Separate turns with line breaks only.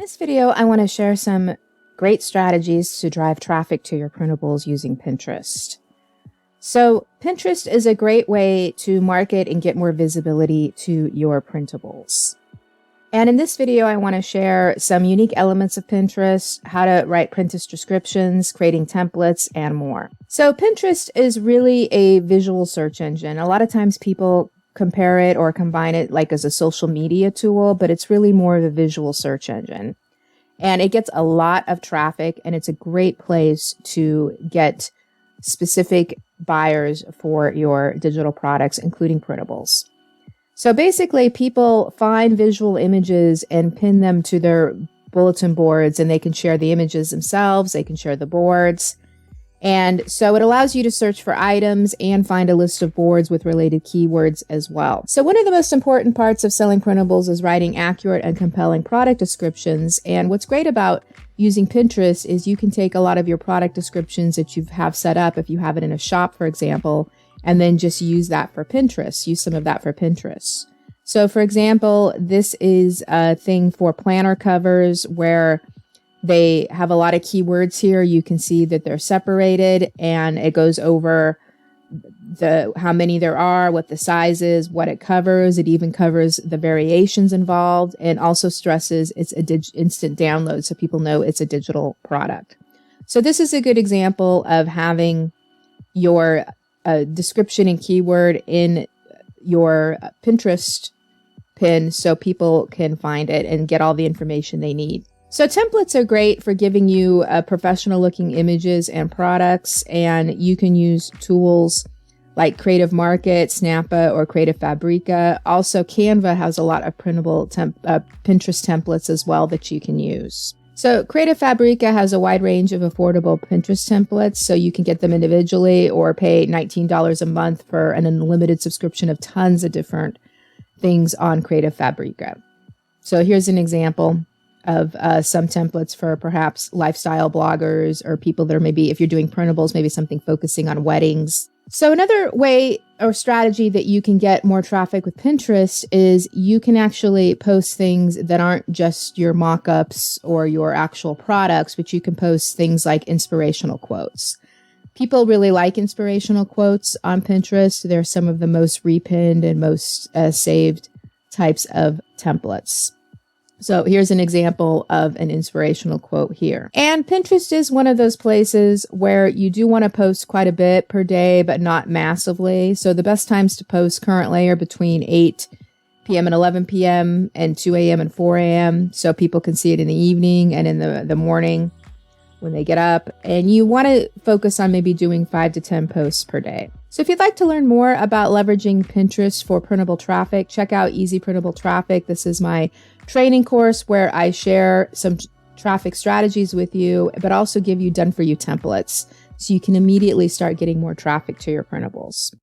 this video, I want to share some great strategies to drive traffic to your printables using Pinterest. So Pinterest is a great way to market and get more visibility to your printables. And in this video, I want to share some unique elements of Pinterest, how to write Pinterest descriptions, creating templates, and more. So Pinterest is really a visual search engine. A lot of times people compare it or combine it like as a social media tool, but it's really more of a visual search engine. And it gets a lot of traffic, and it's a great place to get specific buyers for your digital products, including printables. So basically, people find visual images and pin them to their bulletin boards, and they can share the images themselves. They can share the boards. And so it allows you to search for items and find a list of boards with related keywords as well. So one of the most important parts of selling printables is writing accurate and compelling product descriptions. And what's great about using Pinterest is you can take a lot of your product descriptions that you have set up, if you have it in a shop, for example, and then just use that for Pinterest, use some of that for Pinterest. So for example, this is a thing for planner covers where they have a lot of keywords here. You can see that they're separated, and it goes over how many there are, what the size is, what it covers. It even covers the variations involved, and also stresses it's instant download, so people know it's a digital product. So this is a good example of having your description and keyword in your Pinterest pin so people can find it and get all the information they need. So templates are great for giving you professional looking images and products, and you can use tools like Creative Market, Snappa, or Creative Fabrica. Also, Canva has a lot of printable Pinterest templates as well that you can use. So Creative Fabrica has a wide range of affordable Pinterest templates, so you can get them individually or pay $19 a month for an unlimited subscription of tons of different things on Creative Fabrica. So here's an example of some templates for perhaps lifestyle bloggers or people that are maybe, if you're doing printables, maybe something focusing on weddings. So another way or strategy that you can get more traffic with Pinterest is you can actually post things that aren't just your mock-ups or your actual products, but you can post things like inspirational quotes. People really like inspirational quotes on Pinterest. They're some of the most repinned and most saved types of templates. So here's an example of an inspirational quote here. And Pinterest is one of those places where you do want to post quite a bit per day, but not massively. So the best times to post currently are between 8 p.m. and 11 p.m. and 2 a.m. and 4 a.m. So people can see it in the evening and in the morning when they get up. And you want to focus on maybe doing 5 to 10 posts per day. So if you'd like to learn more about leveraging Pinterest for printable traffic, check out Easy Printable Traffic. This is my training course where I share some traffic strategies with you, but also give you done-for-you templates so you can immediately start getting more traffic to your printables.